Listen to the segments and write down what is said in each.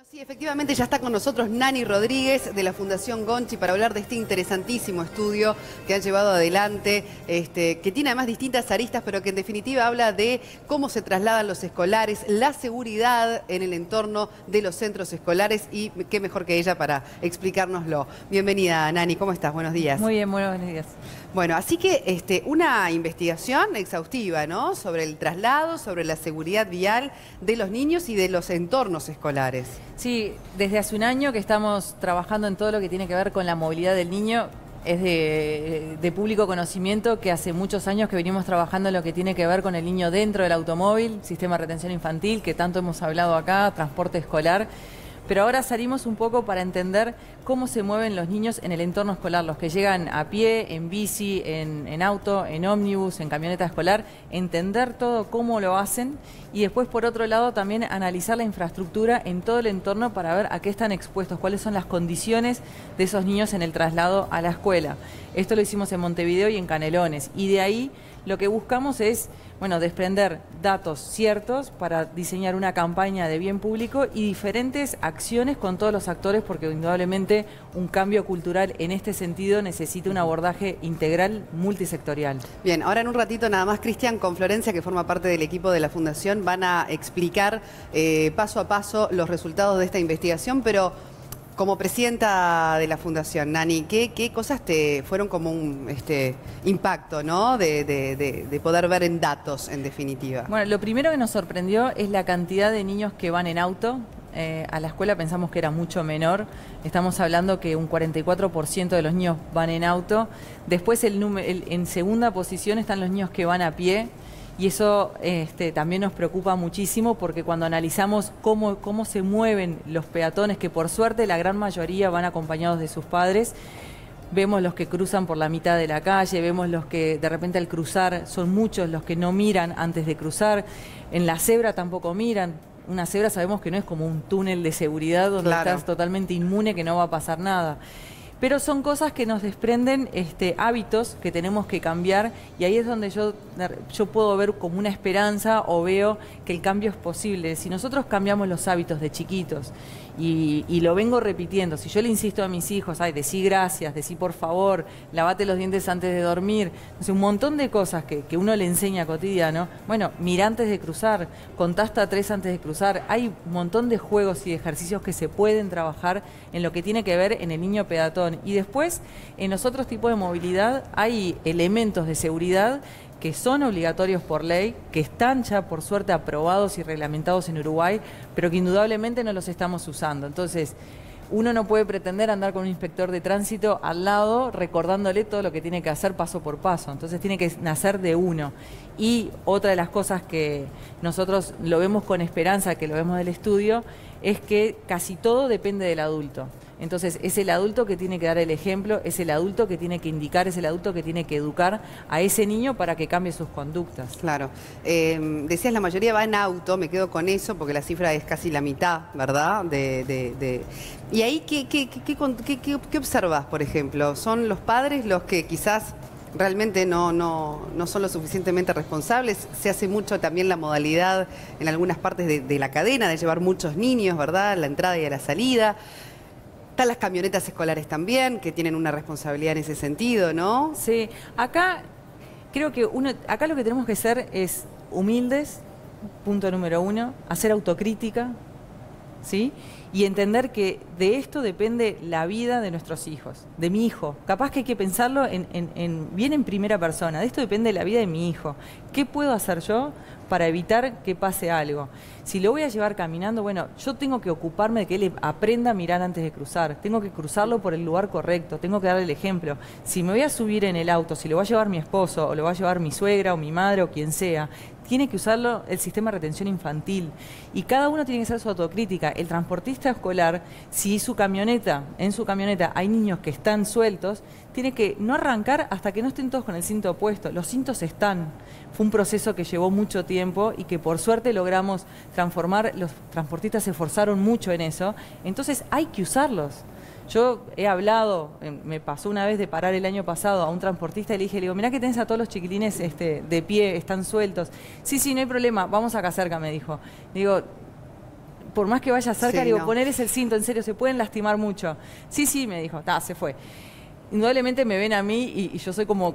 Sí, efectivamente ya está con nosotros Nani Rodríguez de la Fundación Gonchi para hablar de este interesantísimo estudio que han llevado adelante, que tiene además distintas aristas, pero que en definitiva habla de cómo se trasladan los escolares, la seguridad en el entorno de los centros escolares y qué mejor que ella para explicárnoslo. Bienvenida, Nani, ¿cómo estás? Buenos días. Muy bien, buenos días. Bueno, así que una investigación exhaustiva, ¿no? Sobre el traslado, sobre la seguridad vial de los niños y de los entornos escolares. Sí, desde hace un año que estamos trabajando en todo lo que tiene que ver con la movilidad del niño. Es de público conocimiento que hace muchos años que venimos trabajando en lo que tiene que ver con el niño dentro del automóvil, sistema de retención infantil, que tanto hemos hablado acá, transporte escolar. Pero ahora salimos un poco para entender cómo se mueven los niños en el entorno escolar, los que llegan a pie, en bici, en auto, en ómnibus, en camioneta escolar, entender todo cómo lo hacen y después, por otro lado, también analizar la infraestructura en todo el entorno para ver a qué están expuestos, cuáles son las condiciones de esos niños en el traslado a la escuela. Esto lo hicimos en Montevideo y en Canelones, y de ahí lo que buscamos es, desprender datos ciertos para diseñar una campaña de bien público y diferentes acciones con todos los actores, porque indudablemente un cambio cultural en este sentido necesita un abordaje integral multisectorial. Bien, ahora en un ratito nada más Cristian con Florencia, que forma parte del equipo de la Fundación, van a explicar paso a paso los resultados de esta investigación, pero como presidenta de la Fundación, Nani, ¿qué cosas te fueron como un impacto, ¿no? de poder ver en datos, en definitiva? Bueno, lo primero que nos sorprendió es la cantidad de niños que van en auto. A la escuela pensamos que era mucho menor. Estamos hablando que un 44% de los niños van en auto. Después en segunda posición están los niños que van a pie. Y eso también nos preocupa muchísimo, porque cuando analizamos cómo se mueven los peatones, que por suerte la gran mayoría van acompañados de sus padres, vemos los que cruzan por la mitad de la calle, vemos los que de repente al cruzar son muchos los que no miran antes de cruzar, en la cebra tampoco miran. Una cebra sabemos que no es como un túnel de seguridad donde estás totalmente inmune, que no va a pasar nada. Pero son cosas que nos desprenden hábitos que tenemos que cambiar, y ahí es donde yo puedo ver como una esperanza, o veo que el cambio es posible. Si nosotros cambiamos los hábitos de chiquitos, y lo vengo repitiendo, si yo le insisto a mis hijos, decí gracias, decí por favor, lavate los dientes antes de dormir, un montón de cosas que uno le enseña cotidiano. Bueno, mira antes de cruzar, contá hasta 3 antes de cruzar. Hay un montón de juegos y ejercicios que se pueden trabajar en lo que tiene que ver en el niño peatón. Y después, en los otros tipos de movilidad, hay elementos de seguridad que son obligatorios por ley, que están ya por suerte aprobados y reglamentados en Uruguay, pero que indudablemente no los estamos usando. Entonces, uno no puede pretender andar con un inspector de tránsito al lado recordándole todo lo que tiene que hacer paso por paso. Entonces tiene que nacer de uno. Y otra de las cosas que nosotros lo vemos con esperanza, que lo vemos del estudio, es que casi todo depende del adulto. Entonces es el adulto que tiene que dar el ejemplo, es el adulto que tiene que indicar, es el adulto que tiene que educar a ese niño para que cambie sus conductas. Claro. Decías, la mayoría va en auto, me quedo con eso porque la cifra es casi la mitad, ¿verdad? Y ahí, ¿qué observas, por ejemplo? ¿Son los padres los que quizás realmente no son lo suficientemente responsables? Se hace mucho también la modalidad en algunas partes de la cadena de llevar muchos niños, ¿verdad? A la entrada y a la salida. Están las camionetas escolares también, que tienen una responsabilidad en ese sentido, ¿no? Sí, acá creo que acá lo que tenemos que hacer es humildes, punto número 1, hacer autocrítica, ¿sí? Y entender que de esto depende la vida de nuestros hijos, de mi hijo. Capaz que hay que pensarlo bien en primera persona. De esto depende la vida de mi hijo. ¿Qué puedo hacer yo para evitar que pase algo? Si lo voy a llevar caminando, bueno, yo tengo que ocuparme de que él aprenda a mirar antes de cruzar. Tengo que cruzarlo por el lugar correcto, tengo que darle el ejemplo. Si me voy a subir en el auto, si lo va a llevar mi esposo, o lo va a llevar mi suegra, o mi madre, o quien sea, tiene que usarlo el sistema de retención infantil. Y cada uno tiene que hacer su autocrítica. El transportista escolar, si en su camioneta hay niños que están sueltos, tiene que no arrancar hasta que no estén todos con el cinto puesto. Los cintos están. Fue un proceso que llevó mucho tiempo y que por suerte logramos transformar. Los transportistas se esforzaron mucho en eso. Entonces hay que usarlos. Yo he hablado, me pasó una vez de parar el año pasado a un transportista y le digo, mirá que tenés a todos los chiquilines de pie, están sueltos. Sí, no hay problema, vamos acá cerca, me dijo. Digo, por más que vaya cerca, Sí, digo, no. ponerles el cinto, en serio, se pueden lastimar mucho. Sí, sí, me dijo, se fue. Indudablemente me ven a mí y yo soy como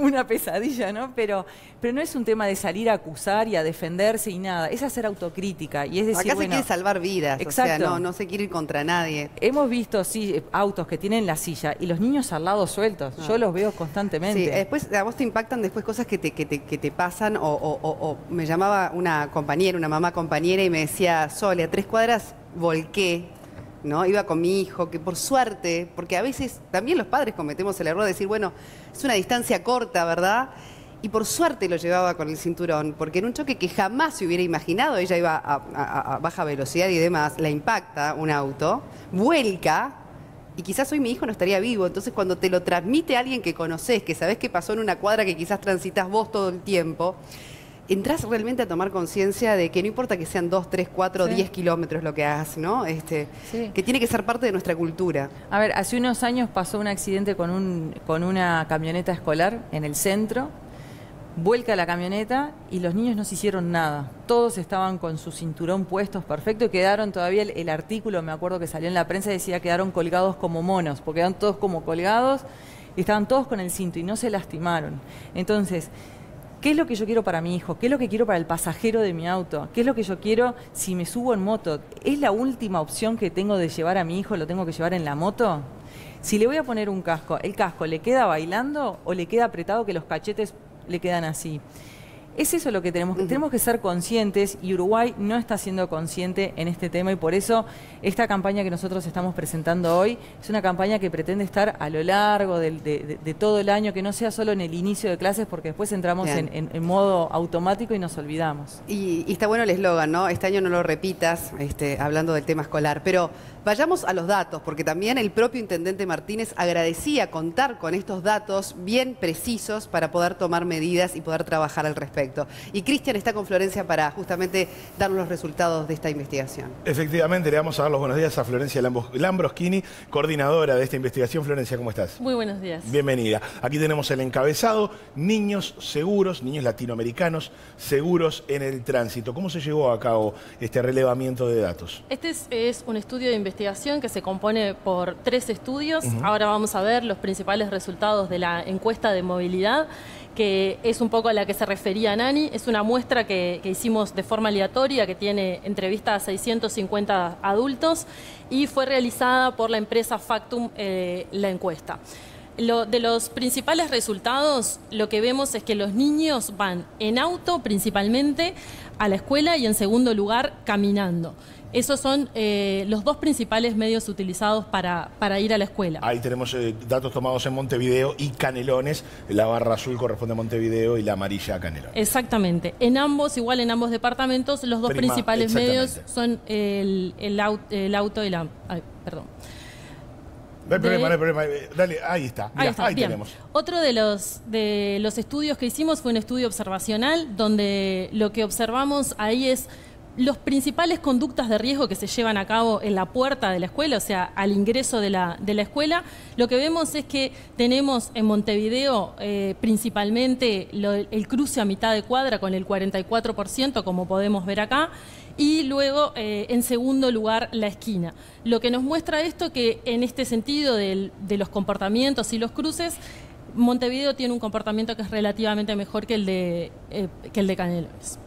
una pesadilla, ¿no? Pero no es un tema de salir a acusar y a defenderse y nada, es hacer autocrítica y es decir, Acá se bueno, quiere salvar vidas, exacto. o sea, no se quiere ir contra nadie. Hemos visto, sí, autos que tienen la silla y los niños al lado sueltos. Yo los veo constantemente. Sí, después a vos te impactan después cosas que te pasan o me llamaba una compañera, una mamá compañera y me decía, Sole, a 3 cuadras volqué, ¿no? Iba con mi hijo, que por suerte, porque a veces también los padres cometemos el error de decir, bueno, es una distancia corta, ¿verdad? Y por suerte lo llevaba con el cinturón, porque en un choque que jamás se hubiera imaginado, ella iba a baja velocidad y demás, la impacta un auto, vuelca, y quizás hoy mi hijo no estaría vivo. Entonces cuando te lo transmite alguien que conoces, que sabés que pasó en una cuadra que quizás transitas vos todo el tiempo, entrás realmente a tomar conciencia de que no importa que sean 2, 3, 4, Sí. 10 kilómetros lo que hagas, ¿no? Sí. Que tiene que ser parte de nuestra cultura. A ver, hace unos años pasó un accidente con una camioneta escolar en el centro, vuelca la camioneta y los niños no se hicieron nada. Todos estaban con su cinturón puestos perfecto y quedaron todavía, el artículo, me acuerdo que salió en la prensa, decía quedaron colgados como monos, porque quedaron todos como colgados y estaban todos con el cinto y no se lastimaron. Entonces, ¿qué es lo que yo quiero para mi hijo? ¿Qué es lo que quiero para el pasajero de mi auto? ¿Qué es lo que yo quiero si me subo en moto? ¿Es la última opción que tengo de llevar a mi hijo? ¿Lo tengo que llevar en la moto? Si le voy a poner un casco, ¿el casco le queda bailando o le queda apretado que los cachetes le quedan así? Es eso lo que tenemos que ser conscientes y Uruguay no está siendo consciente en este tema y por eso esta campaña que nosotros estamos presentando hoy es una campaña que pretende estar a lo largo de todo el año, que no sea solo en el inicio de clases porque después entramos en modo automático y nos olvidamos. Y está bueno el eslogan, ¿no? Este año no lo repitas, hablando del tema escolar, pero vayamos a los datos, porque también el propio intendente Martínez agradecía contar con estos datos bien precisos para poder tomar medidas y poder trabajar al respecto. Y Cristian está con Florencia para justamente darnos los resultados de esta investigación. Efectivamente, le vamos a dar los buenos días a Florencia Lambroschini, coordinadora de esta investigación. Florencia, ¿cómo estás? Muy buenos días. Bienvenida. Aquí tenemos el encabezado, niños seguros, niños latinoamericanos seguros en el tránsito. ¿Cómo se llevó a cabo este relevamiento de datos? Este es un estudio de investigación que se compone por 3 estudios. Ahora vamos a ver los principales resultados de la encuesta de movilidad, que es un poco a la que se refería Nani. Es una muestra que hicimos de forma aleatoria, que tiene entrevista a 650 adultos y fue realizada por la empresa Factum la encuesta. De los principales resultados, lo que vemos es que los niños van en auto principalmente a la escuela y en segundo lugar caminando. Esos son los 2 principales medios utilizados para ir a la escuela. Ahí tenemos datos tomados en Montevideo y Canelones. La barra azul corresponde a Montevideo y la amarilla a Canelones. Exactamente. En ambos departamentos, los 2 principales medios son el auto y la... Ay, perdón. No hay problema, no hay problema. Dale, ahí está. Mirá, ahí bien. tenemos. Otro de los estudios que hicimos fue un estudio observacional, donde lo que observamos ahí es los principales conductas de riesgo que se llevan a cabo en la puerta de la escuela, o sea, al ingreso de la escuela. Lo que vemos es que tenemos en Montevideo principalmente el cruce a mitad de cuadra con el 44%, como podemos ver acá, y luego en segundo lugar la esquina. Lo que nos muestra esto que en este sentido de los comportamientos y los cruces, Montevideo tiene un comportamiento que es relativamente mejor que el de Canelones.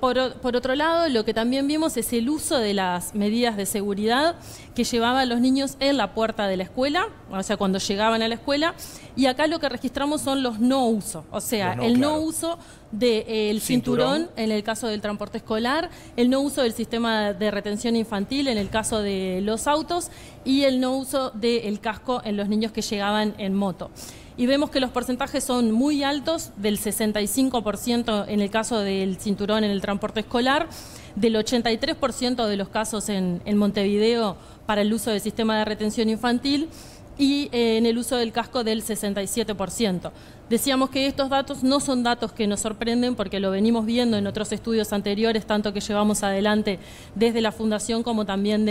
Por otro lado, lo que también vimos es el uso de las medidas de seguridad que llevaban a los niños en la puerta de la escuela, o sea, cuando llegaban a la escuela, y acá lo que registramos son los no uso, o sea, no uso del cinturón en el caso del transporte escolar, el no uso del sistema de retención infantil en el caso de los autos y el no uso del casco en los niños que llegaban en moto. Y vemos que los porcentajes son muy altos, del 65% en el caso del cinturón en el transporte escolar, del 83% de los casos en Montevideo para el uso del sistema de retención infantil y en el uso del casco del 67%. Decíamos que estos datos no son datos que nos sorprenden porque lo venimos viendo en otros estudios anteriores, tanto que llevamos adelante desde la Fundación como también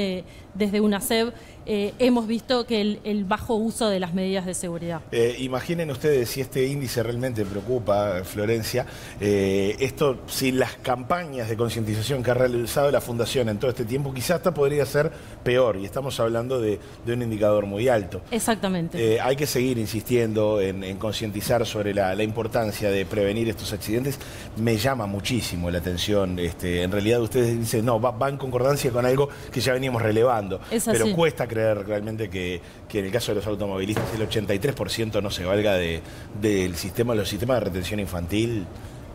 desde UNACEB. Hemos visto que el bajo uso de las medidas de seguridad. Imaginen ustedes si este índice realmente preocupa, Florencia, esto sin las campañas de concientización que ha realizado la Fundación en todo este tiempo, quizás hasta podría ser peor, y estamos hablando de un indicador muy alto. Exactamente. Hay que seguir insistiendo en concientizar sobre la importancia de prevenir estos accidentes. Me llama muchísimo la atención. En realidad ustedes dicen, no, va en concordancia con algo que ya veníamos relevando. Pero cuesta creer realmente que en el caso de los automovilistas el 83% no se valga los sistemas de retención infantil.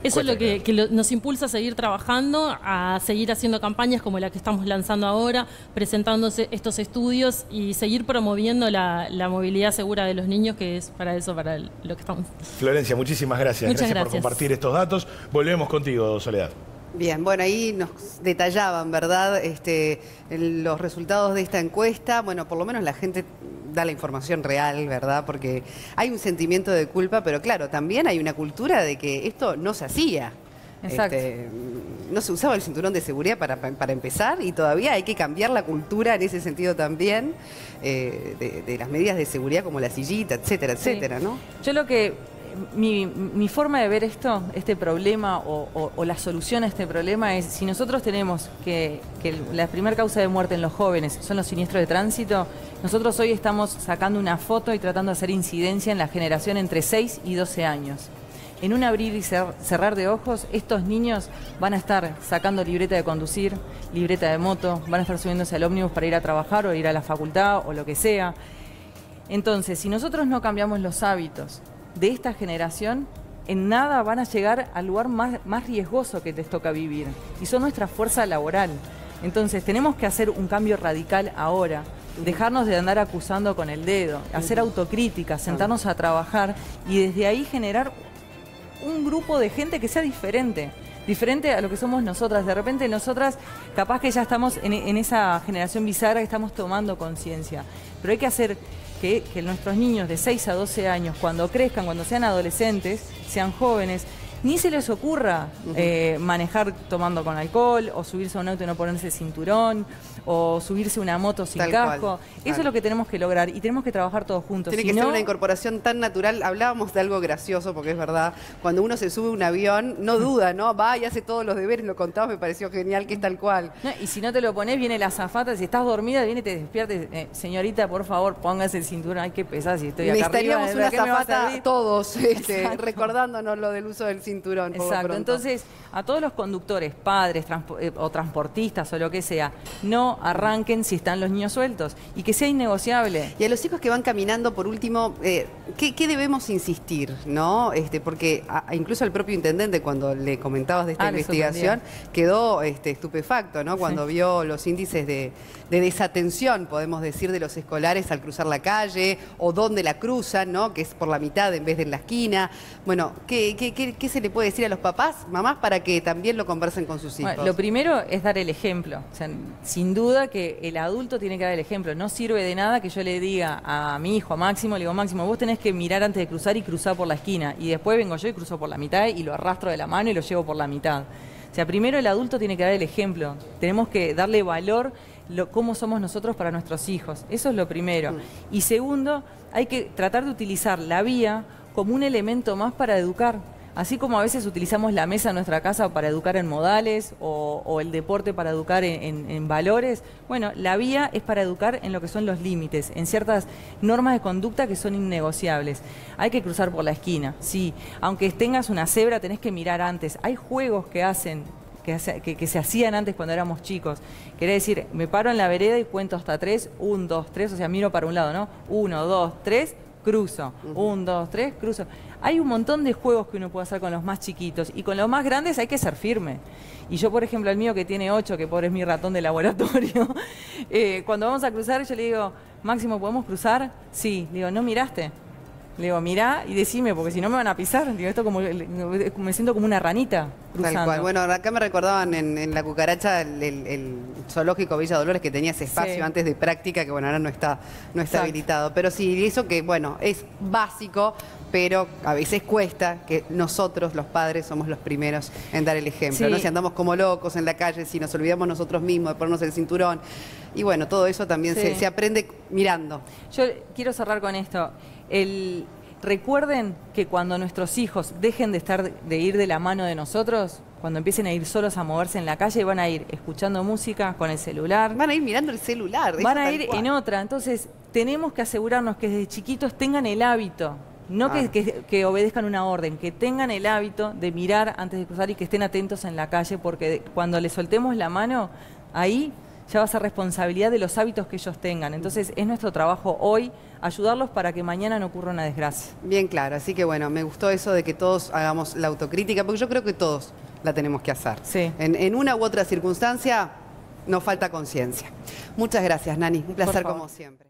Eso es lo que nos impulsa a seguir trabajando, a seguir haciendo campañas como la que estamos lanzando ahora, presentándose estos estudios y seguir promoviendo la movilidad segura de los niños, que es para eso, para lo que estamos. Florencia, muchísimas gracias. Muchas gracias por compartir estos datos. Volvemos contigo, Soledad. Bien, bueno, ahí nos detallaban, ¿verdad?, los resultados de esta encuesta. Bueno, por lo menos la gente da la información real, ¿verdad? Porque hay un sentimiento de culpa, pero claro, también hay una cultura de que esto no se hacía. Exacto. No se usaba el cinturón de seguridad para empezar, y todavía hay que cambiar la cultura en ese sentido también, de las medidas de seguridad como la sillita, etcétera, etcétera, ¿no? Yo lo que... Mi forma de ver este problema o la solución a este problema es, si nosotros tenemos que la primera causa de muerte en los jóvenes son los siniestros de tránsito, nosotros hoy estamos sacando una foto y tratando de hacer incidencia en la generación entre 6 y 12 años. En un abrir y cerrar de ojos, estos niños van a estar sacando libreta de conducir, libreta de moto, van a estar subiéndose al ómnibus para ir a trabajar o ir a la facultad o lo que sea. Entonces, si nosotros no cambiamos los hábitos de esta generación, en nada van a llegar al lugar más riesgoso que les toca vivir, y son nuestra fuerza laboral. Entonces tenemos que hacer un cambio radical ahora, dejarnos de andar acusando con el dedo, hacer autocrítica, sentarnos a trabajar y desde ahí generar un grupo de gente que sea diferente a lo que somos nosotras. De repente nosotras capaz que ya estamos en esa generación bisagra que estamos tomando conciencia, pero hay que hacer que nuestros niños de 6 a 12 años, cuando crezcan, cuando sean adolescentes, sean jóvenes, ni se les ocurra manejar tomando con alcohol, o subirse a un auto y no ponerse cinturón, o subirse a una moto sin casco. Eso es lo que tenemos que lograr y tenemos que trabajar todos juntos. Tiene que ser una incorporación tan natural. Hablábamos de algo gracioso, porque es verdad, cuando uno se sube a un avión, no duda, ¿no? Va y hace todos los deberes, lo contabas, me pareció genial, que es tal cual. No, y si no te lo pones, viene la azafata, si estás dormida, viene y te despierta, señorita, por favor, póngase el cinturón, ay, qué pesada, si estoy acá arriba. Necesitaríamos una azafata todos, recordándonos lo del uso del cinturón. Exacto, entonces a todos los conductores, padres o transportistas o lo que sea, no arranquen si están los niños sueltos y que sea innegociable. Y a los hijos que van caminando, por último, ¿qué debemos insistir, ¿no? Porque incluso al propio intendente, cuando le comentabas de esta investigación, quedó estupefacto, ¿no? Cuando vio los índices de desatención, podemos decir, de los escolares al cruzar la calle, o dónde la cruzan, ¿no? Que es por la mitad en vez de en la esquina. Bueno, ¿qué se le puede decir a los papás, mamás, para que también lo conversen con sus hijos? Bueno, lo primero es dar el ejemplo. O sea, sin duda que el adulto tiene que dar el ejemplo. No sirve de nada que yo le diga a mi hijo, a Máximo, le digo, Máximo, vos tenés que mirar antes de cruzar y cruzar por la esquina. Y después vengo yo y cruzo por la mitad y lo arrastro de la mano y lo llevo por la mitad. O sea, primero el adulto tiene que dar el ejemplo. Tenemos que darle valor cómo somos nosotros para nuestros hijos. Eso es lo primero. Y segundo, hay que tratar de utilizar la vía como un elemento más para educar. Así como a veces utilizamos la mesa en nuestra casa para educar en modales o el deporte para educar en valores, bueno, la vía es para educar en lo que son los límites, en ciertas normas de conducta que son innegociables. Hay que cruzar por la esquina, sí. Aunque tengas una cebra, tenés que mirar antes. Hay juegos que se hacían antes cuando éramos chicos. Quiere decir, me paro en la vereda y cuento hasta 3, 1, 2, 3, o sea, miro para un lado, ¿no? 1, 2, 3, cruzo. 1, 2, 3, cruzo. Hay un montón de juegos que uno puede hacer con los más chiquitos y con los más grandes hay que ser firme. Y yo, por ejemplo, el mío que tiene 8, que pobre es mi ratón de laboratorio, cuando vamos a cruzar yo le digo, Máximo, ¿podemos cruzar? Sí. Le digo, ¿no miraste? Le digo, mirá y decime, porque si no me van a pisar. Digo, esto como, me siento como una ranita cruzando. Tal cual. Bueno, acá me recordaban en La Cucaracha el zoológico Villa Dolores, que tenía ese espacio antes de práctica, que bueno, ahora no está habilitado. Pero sí, eso que bueno, es básico, pero a veces cuesta que nosotros, los padres, somos los primeros en dar el ejemplo, ¿no? Si andamos como locos en la calle, si nos olvidamos nosotros mismos de ponernos el cinturón. Y bueno, todo eso también se aprende mirando. Yo quiero cerrar con esto. Recuerden que cuando nuestros hijos dejen de ir de la mano de nosotros, cuando empiecen a ir solos a moverse en la calle, van a ir escuchando música con el celular. Van a ir mirando el celular. Van a ir en otra. Entonces, tenemos que asegurarnos que desde chiquitos tengan el hábito, no que obedezcan una orden, que tengan el hábito de mirar antes de cruzar y que estén atentos en la calle, porque cuando les soltemos la mano, ahí ya va a ser responsabilidad de los hábitos que ellos tengan. Entonces, es nuestro trabajo hoy ayudarlos para que mañana no ocurra una desgracia. Bien claro, así que bueno, me gustó eso de que todos hagamos la autocrítica, porque yo creo que todos la tenemos que hacer. Sí. En una u otra circunstancia nos falta conciencia. Muchas gracias, Nani. Un placer como siempre.